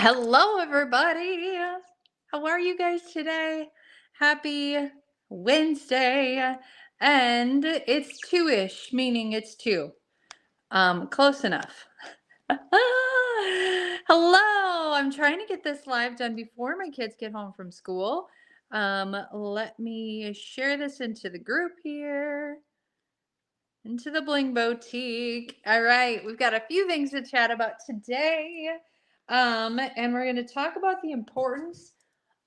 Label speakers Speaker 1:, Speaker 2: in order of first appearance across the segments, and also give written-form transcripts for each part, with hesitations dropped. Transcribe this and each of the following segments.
Speaker 1: Hello, everybody. How are you guys today? Happy Wednesday. And it's 2-ish, meaning it's 2. Close enough. Hello. I'm trying to get this live done before my kids get home from school. Let me share this into the group here. Into the Bling Boutique. All right, we've got a few things to chat about today. And we're going to talk about the importance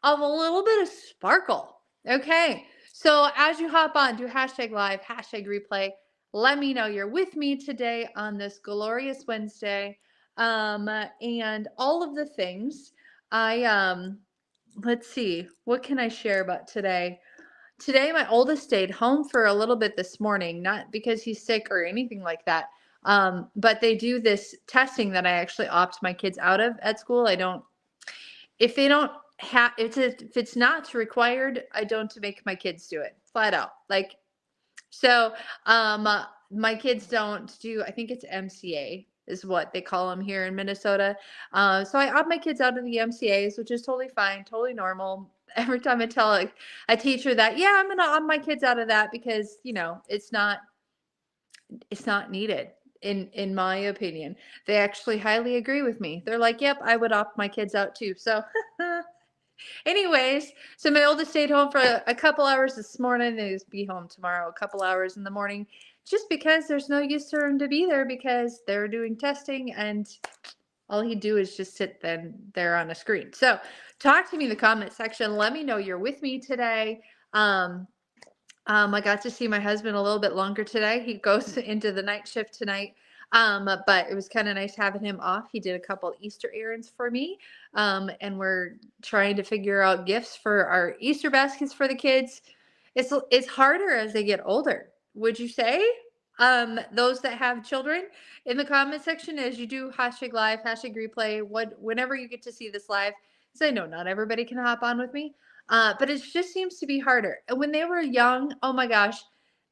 Speaker 1: of a little bit of sparkle. Okay, so as you hop on, do hashtag live, hashtag replay. Let me know you're with me today on this glorious Wednesday. And all of the things. Let's see, what can I share about today? Today, my oldest stayed home for a little bit this morning, not because he's sick or anything like that. But they do this testing that I actually opt my kids out of at school. If they don't have, if it's not required, I don't make my kids do it flat out. So, my kids don't do, I think it's MCA is what they call them here in Minnesota. So I opt my kids out of the MCAs, which is totally fine, totally normal. Every time I tell a teacher that, yeah, I'm going to opt my kids out of that because, it's not needed in my opinion. They actually highly agree with me. They're like, yep, I would opt my kids out too. So anyways, so my oldest stayed home for a couple hours this morning. He'll be home tomorrow, a couple hours in the morning, just because there's no use for him to be there because they're doing testing and all he'd do is just sit then there on a screen. So talk to me in the comment section. Let me know you're with me today. I got to see my husband a little bit longer today. He goes into the night shift tonight. But it was kind of nice having him off. He did a couple Easter errands for me. And we're trying to figure out gifts for our Easter baskets for the kids. It's harder as they get older, would you say? Those that have children in the comment section as you do hashtag live, hashtag replay, whenever you get to see this live, because I know not everybody can hop on with me. But it just seems to be harder. And when they were young, oh my gosh,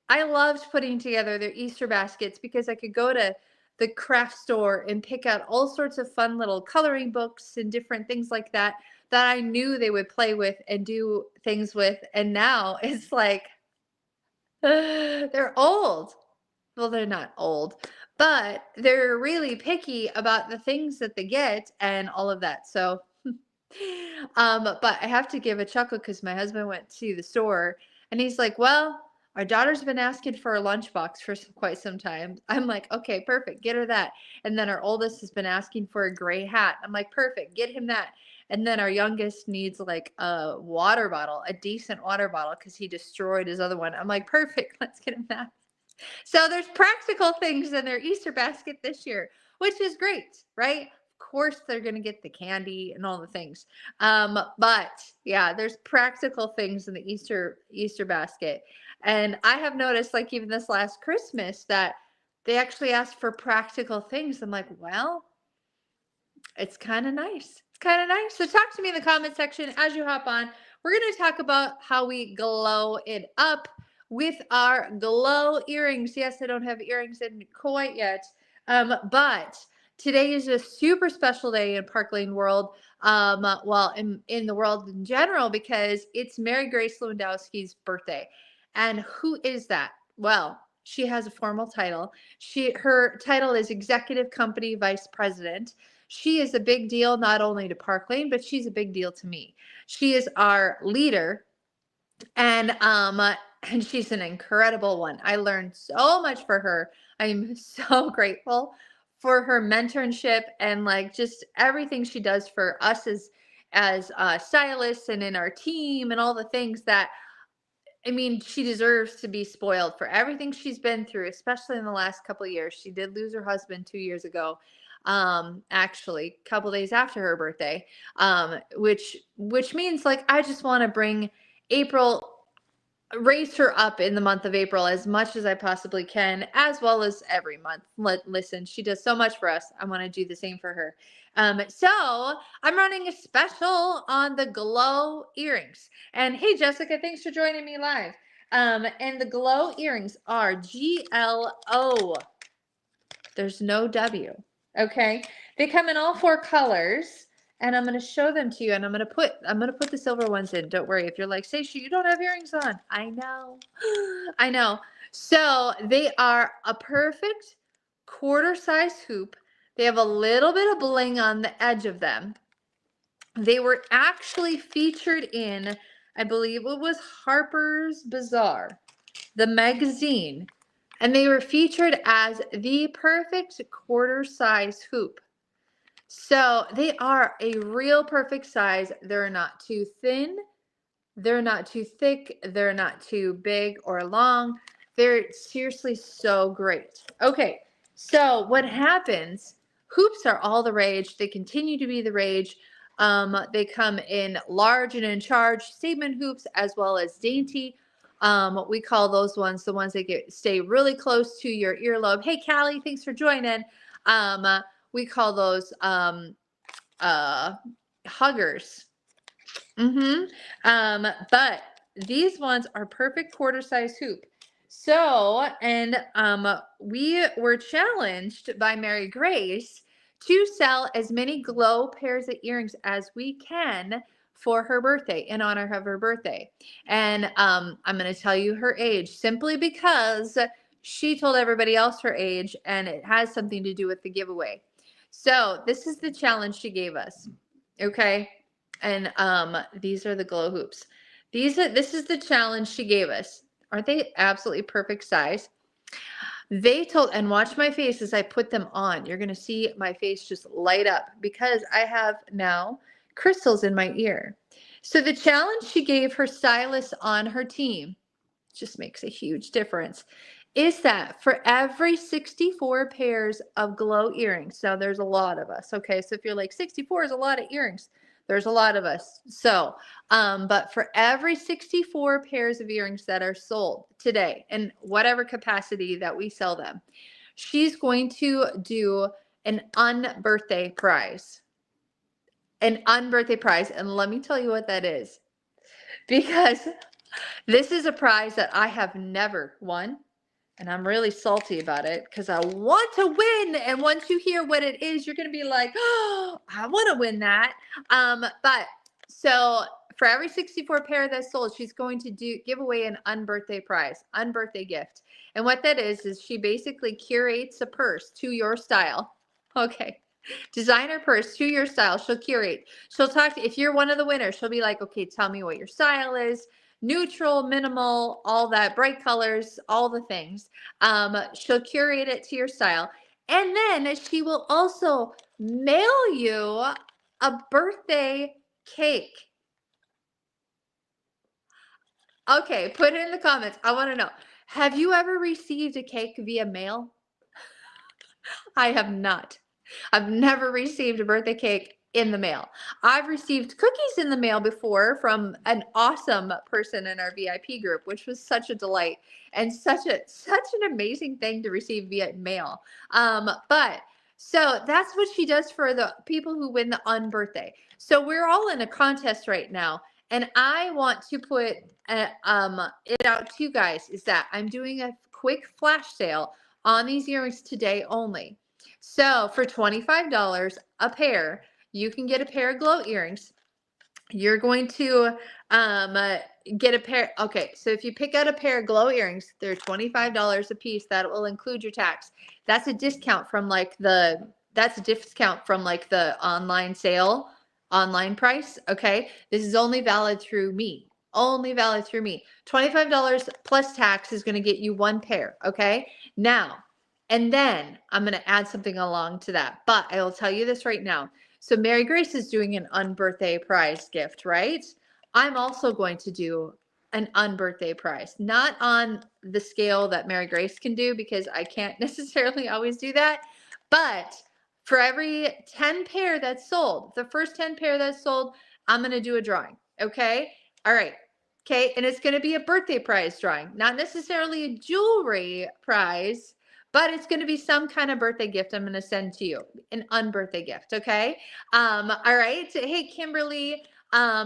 Speaker 1: I loved putting together their Easter baskets because I could go to the craft store and pick out all sorts of fun little coloring books and different things like that that I knew they would play with and do things with. And now it's like they're old. Well, they're not old, but they're really picky about the things that they get and all of that. So but I have to give a chuckle because my husband went to the store and he's like, well, our daughter's been asking for a lunchbox for quite some time. I'm like, okay, perfect. Get her that. And then our oldest has been asking for a gray hat. I'm like, perfect. Get him that. And then our youngest needs like a water bottle, a decent water bottle because he destroyed his other one. I'm like, perfect. Let's get him that. So there's practical things in their Easter basket this year, which is great, right? Of course, they're going to get the candy and all the things. But yeah, there's practical things in the Easter basket. And I have noticed, like even this last Christmas, that they actually asked for practical things. I'm like, well, it's kind of nice. It's kind of nice. So talk to me in the comment section as you hop on. We're going to talk about how we glow it up with our glow earrings. Yes, I don't have earrings in quite yet. But today is a super special day in Park Lane world. Well, in the world in general, because it's Mary Grace Lewandowski's birthday. And who is that? Well, she has a formal title. Her title is Executive Company Vice President. She is a big deal not only to Park Lane, but she's a big deal to me. She is our leader, and she's an incredible one. I learned so much for her. I'm so grateful for her mentorship and like just everything she does for us as stylists and in our team and all the things that I mean, she deserves to be spoiled for everything she's been through, especially in the last couple of years. She did lose her husband 2 years ago, actually, a couple days after her birthday, which means like I just want to bring April, raise her up in the month of April as much as I possibly can, as well as every month. Listen, she does so much for us. I want to do the same for her. So I'm running a special on the glow earrings. And hey, Jessica, thanks for joining me live. And the glow earrings are GLO. There's no W. Okay. They come in all 4 colors. and I'm going to show them to you, and I'm going to put the silver ones in. Don't worry. If you're like, Stacia, you don't have earrings on. I know. I know. So they are a perfect quarter size hoop. They have a little bit of bling on the edge of them. They were actually featured in, I believe it was Harper's Bazaar, the magazine, and they were featured as the perfect quarter size hoop. So they are a real perfect size. They're not too thin. They're not too thick. They're not too big or long. They're seriously so great. Okay, so what happens, hoops are all the rage. They continue to be the rage. They come in large and in charge statement hoops as well as dainty. We call those ones the ones that stay really close to your earlobe. Hey, Callie, thanks for joining. We call those huggers. But these ones are perfect quarter size hoop. So, and we were challenged by Mary Grace to sell as many glow pairs of earrings as we can for her birthday, in honor of her birthday. And I'm going to tell you her age simply because she told everybody else her age, and it has something to do with the giveaway. So this is the challenge she gave us. Okay. And these are the glow hoops. This is the challenge she gave us. Aren't they absolutely perfect size? They told, and watch my face as I put them on. You're gonna see my face just light up because I have now crystals in my ear. So the challenge she gave her stylist on her team just makes a huge difference, is that for every 64 pairs of glow earrings, now there's a lot of us, okay? So if you're like 64 is a lot of earrings, there's a lot of us. So, but for every 64 pairs of earrings that are sold today, in whatever capacity that we sell them, she's going to do an unbirthday prize. An unbirthday prize. And let me tell you what that is. Because this is a prize that I have never won, and I'm really salty about it because I want to win. And once you hear what it is, you're going to be like, oh, I want to win that. But so for every 64 pair that's sold, she's going to give away an unbirthday prize, unbirthday gift. And what that is she basically curates a purse to your style. Okay. Designer purse to your style. She'll curate. She'll talk to, if you're one of the winners, she'll be like, okay, tell me what your style is. Neutral, minimal, all that, bright colors, all the things. She'll curate it to your style. And then she will also mail you a birthday cake. Okay, put it in the comments. I want to know. Have you ever received a cake via mail? I have not. I've never received a birthday cake in the mail. I've received cookies in the mail before from an awesome person in our VIP group, which was such a delight and such an amazing thing to receive via mail. But so that's what she does for the people who win the unbirthday. So we're all in a contest right now, and I want to put it out to you guys, is that I'm doing a quick flash sale on these earrings today only. So for $25 a pair, you can get a pair of glow earrings. You're going to get a pair. Okay, so if you pick out a pair of glow earrings, they're $25 a piece. That will include your tax. That's a discount from like the online sale, online price. Okay, this is only valid through me. Only valid through me. $25 plus tax is going to get you one pair. Okay, now. And then I'm going to add something along to that. But I will tell you this right now. So Mary Grace is doing an unbirthday prize gift, right? I'm also going to do an unbirthday prize. Not on the scale that Mary Grace can do because I can't necessarily always do that. But for every 10 pair that's sold, the first 10 pair that's sold, I'm going to do a drawing. Okay? All right. Okay. And it's going to be a birthday prize drawing, not necessarily a jewelry prize, but it's going to be some kind of birthday gift I'm going to send to you, an unbirthday gift. Okay. All right. Hey, Kimberly. All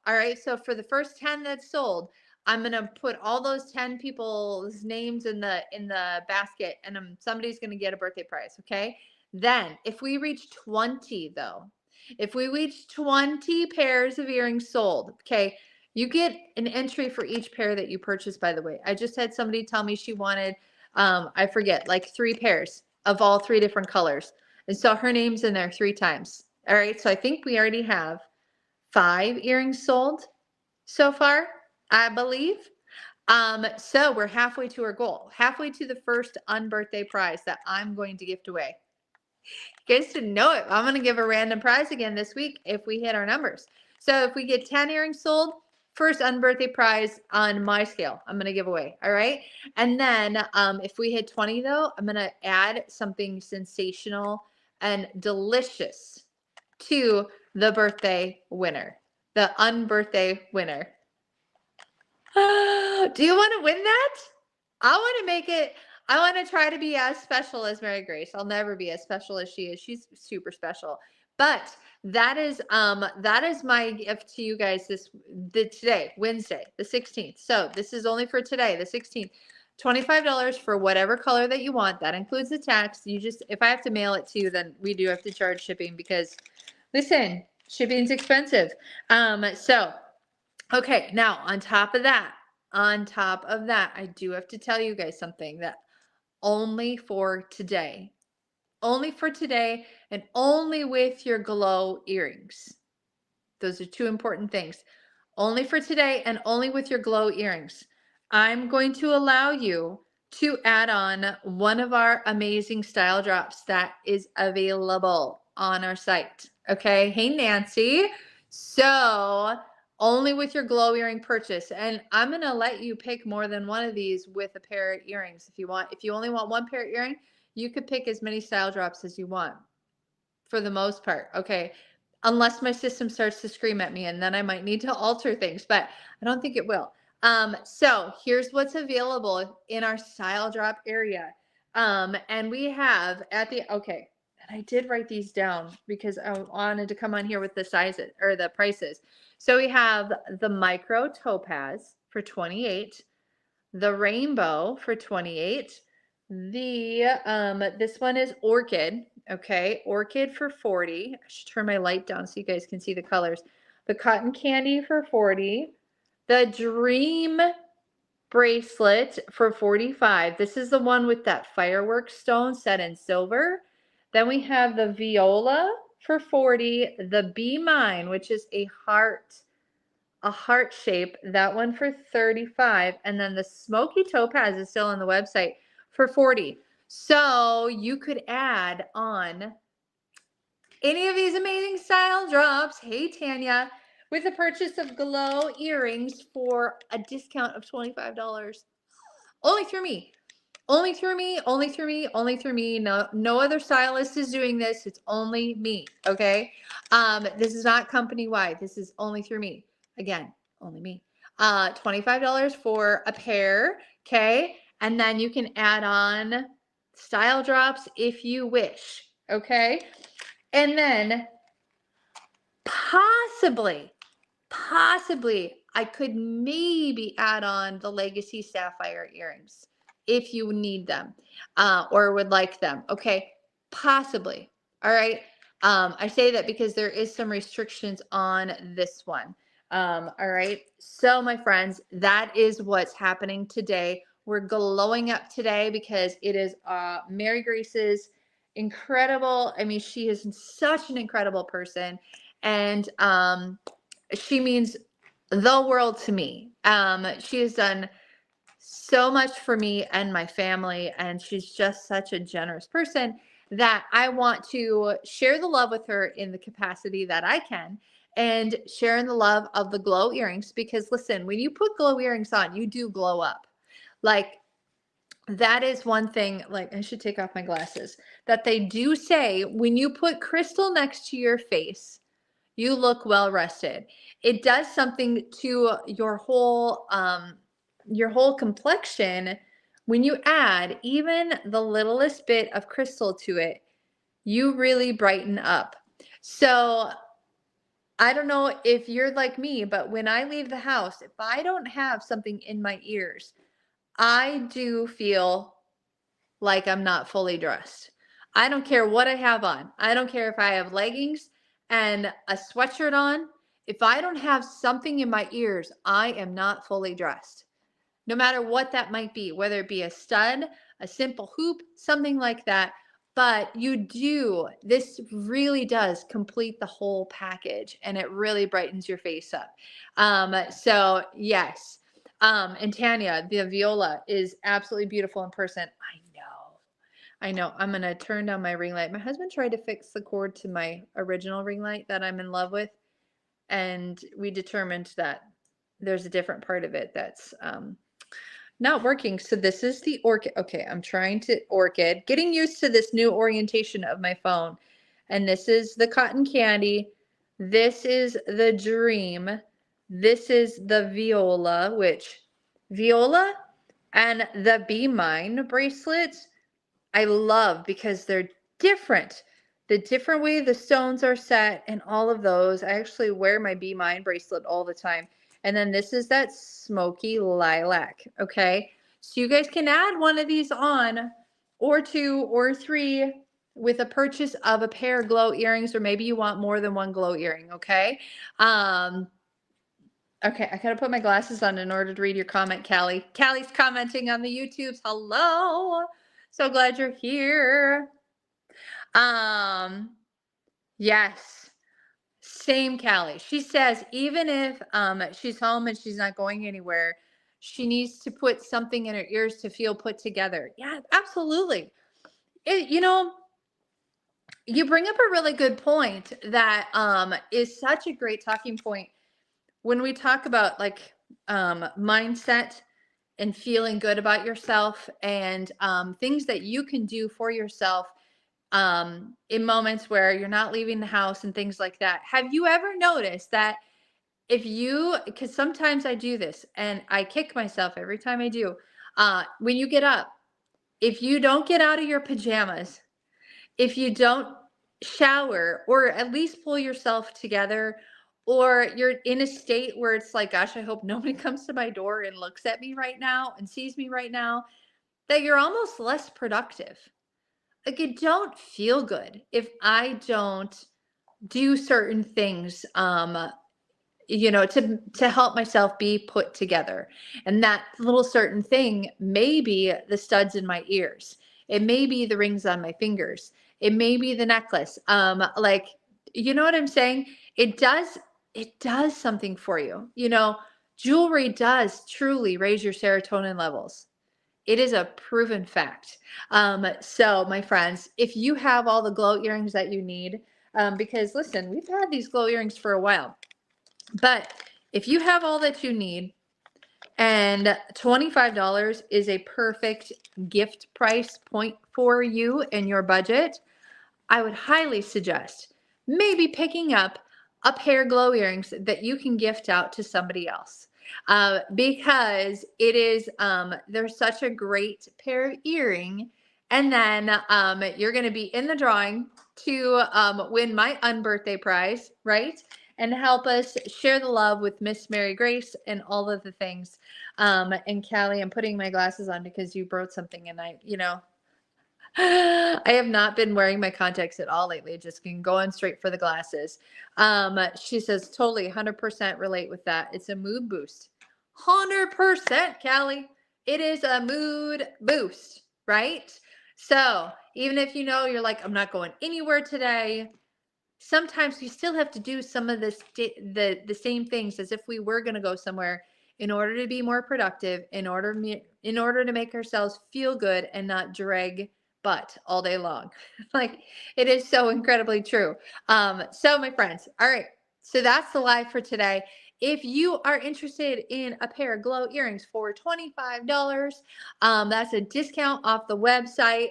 Speaker 1: right. So for the first 10 that's sold, I'm going to put all those 10 people's names in the basket, and somebody's going to get a birthday prize. Okay. Then if we reach 20 though, If we reach 20 pairs of earrings sold, okay, you get an entry for each pair that you purchase, by the way. I just had somebody tell me she wanted, I forget, like 3 pairs of all 3 different colors. And so her name's in there 3 times. All right, so I think we already have 5 earrings sold so far, I believe. So we're halfway to our goal, halfway to the first unbirthday prize that I'm going to gift away. You guys didn't know it. I'm going to give a random prize again this week if we hit our numbers. So if we get 10 earrings sold, first unbirthday prize on my scale, I'm going to give away. All right. And then if we hit 20 though, I'm going to add something sensational and delicious to the birthday winner, the unbirthday winner. Do you want to win that? I want to make it, I want to try to be as special as Mary Grace. I'll never be as special as she is. She's super special. But that is my gift to you guys today, Wednesday, the 16th. So this is only for today, the 16th. $25 for whatever color that you want. That includes the tax. You just, if I have to mail it to you, then we do have to charge shipping because listen, shipping's expensive. Okay, now on top of that, I do have to tell you guys something that only for today, and only with your GLO earrings. Those are 2 important things. Only for today and only with your GLO earrings. I'm going to allow you to add on one of our amazing style drops that is available on our site. Okay, hey Nancy. So only with your GLO earring purchase, and I'm going to let you pick more than one of these with a pair of earrings if you want. If you only want 1 pair of earring, you could pick as many style drops as you want for the most part. Okay, unless my system starts to scream at me, and then I might need to alter things, but I don't think it will. So here's what's available in our style drop area. And we have okay, and I did write these down because I wanted to come on here with the sizes or the prices. So we have the micro topaz for 28, the rainbow for 28, this one is orchid, okay, orchid for 40. I should turn my light down so you guys can see the colors. The cotton candy for 40, the dream bracelet for 45. This is the one with that fireworks stone set in silver. Then we have the viola for 40, the Be Mine, which is a heart shape, that one for 35, and then the smoky topaz is still on the website for 40. So you could add on any of these amazing style drops, hey Tanya, with the purchase of GLO earrings for a discount of $25. Only through me. Only through me, only through me, only through me. No other stylist is doing this. It's only me, okay? This is not company-wide. This is only through me. Again, only me. $25 for a pair, okay? And then you can add on style drops if you wish, okay? And then possibly, I could maybe add on the Legacy Sapphire earrings if you need them or would like them. Okay, possibly. All right. I say that because there is some restrictions on this one. All right. So my friends, that is what's happening today. We're glowing up today because it is Mary Grace's incredible. I mean, she is such an incredible person. And she means the world to me. She has done so much for me and my family, and she's just such a generous person that I want to share the love with her in the capacity that I can, and sharing the love of the GLO earrings, because listen, when you put GLO earrings on, you do glow up. Like, that is one thing, like I should take off my glasses, that they do say when you put crystal next to your face, you look well rested. It does something to your whole complexion. When you add even the littlest bit of crystal to it, you really brighten up. So I don't know if you're like me, but when I leave the house, if I don't have something in my ears, I do feel like I'm not fully dressed. I don't care what I have on. I don't care if I have leggings and a sweatshirt on, if I don't have something in my ears, I am not fully dressed. No matter what that might be, whether it be a stud, a simple hoop, something like that. But this really does complete the whole package and it really brightens your face up. So yes. And Tanya, the viola is absolutely beautiful in person. I know. I'm going to turn down my ring light. My husband tried to fix the cord to my original ring light that I'm in love with. And we determined that there's a different part of it that's not working. So this is the orchid. Okay, I'm trying to orchid, getting used to this new orientation of my phone. And this is the cotton candy. This is the dream. This is the viola, which viola and the Be Mine bracelets I love because they're different. The different way the stones are set and all of those. I actually wear my Be Mine bracelet all the time. And then this is that smoky lilac. Okay. So you guys can add one of these on, or two or three, with a purchase of a pair of glow earrings, or maybe you want more than one glow earring. Okay. Okay, I gotta put my glasses on in order to read your comment, Callie. Callie's commenting on the YouTubes. Hello. So glad you're here. Yes. Same Callie. She says even if she's home and she's not going anywhere, she needs to put something in her ears to feel put together. Yeah, absolutely. You bring up a really good point that is such a great talking point when we talk about like mindset and feeling good about yourself and things that you can do for yourself in moments where you're not leaving the house and things like that. Have you ever noticed that because sometimes I do this and I kick myself every time I do, when you get up, if you don't get out of your pajamas, if you don't shower or at least pull yourself together, or you're in a state where it's like, gosh, I hope nobody comes to my door and looks at me right now and sees me right now, that you're almost less productive. Like, it don't feel good if I don't do certain things to help myself be put together. And that little certain thing may be the studs in my ears. It may be the rings on my fingers. It may be the necklace. Like, you know what I'm saying? It does something for you. Jewelry does truly raise your serotonin levels. It is a proven fact. So my friends, if you have all the glow earrings that you need, because listen, we've had these glow earrings for a while, but if you have all that you need, and $25 is a perfect gift price point for you and your budget, I would highly suggest maybe picking up a pair of glow earrings that you can gift out to somebody else. Because they're such a great pair of earring. And then you're going to be in the drawing to win my unbirthday prize, right? And help us share the love with Miss Mary Grace and all of the things. And Callie, I'm putting my glasses on because you wrote something and I have not been wearing my contacts at all lately. Just going straight for the glasses. She says, totally 100% relate with that. It's a mood boost. 100%, Callie. It is a mood boost, right? So even if you're like, I'm not going anywhere today, sometimes we still have to do some of the same things as if we were going to go somewhere in order to be more productive, in order to make ourselves feel good and not drag butt all day long. Like, it is so incredibly true. So my friends, all right. So that's the live for today. If you are interested in a pair of glow earrings for $25, that's a discount off the website.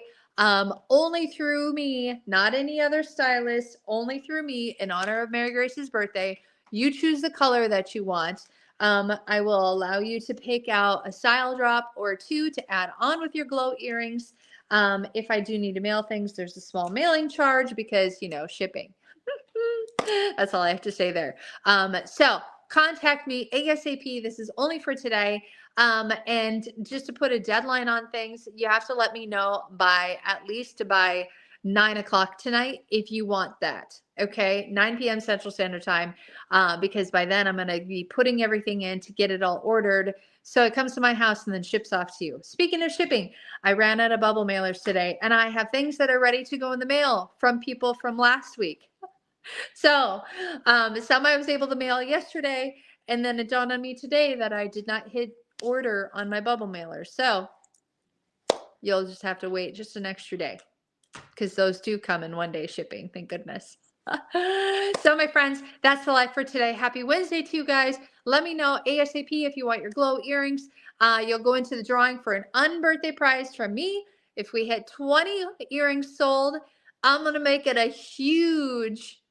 Speaker 1: Only through me, not any other stylist, only through me in honor of Mary Grace's birthday. You choose the color that you want. I will allow you to pick out a style drop or two to add on with your glow earrings. If I do need to mail things, there's a small mailing charge because, shipping. That's all I have to say there. So contact me ASAP. This is only for today. And just to put a deadline on things, you have to let me know by 9 o'clock tonight if you want that. Okay, 9 p.m. Central Standard Time, because by then I'm going to be putting everything in to get it all ordered. So it comes to my house and then ships off to you. Speaking of shipping, I ran out of bubble mailers today, and I have things that are ready to go in the mail from people from last week. So some I was able to mail yesterday, and then it dawned on me today that I did not hit order on my bubble mailer. So you'll just have to wait just an extra day, because those do come in 1-day shipping. Thank goodness. So my friends, that's the life for today. Happy Wednesday to you guys. Let me know ASAP if you want your glow earrings. You'll go into the drawing for an unbirthday prize from me. If we hit 20 earrings sold, I'm going to make it a huge,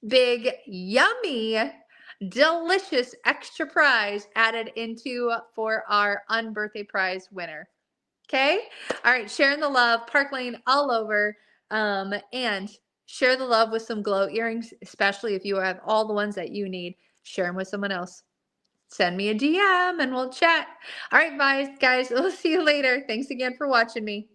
Speaker 1: big, yummy, delicious extra prize added into for our unbirthday prize winner. Okay? All right, sharing the love, Park Lane all over. And share the love with some glow earrings, especially if you have all the ones that you need. Share them with someone else. Send me a DM and we'll chat. All right, bye, guys. We'll see you later. Thanks again for watching me.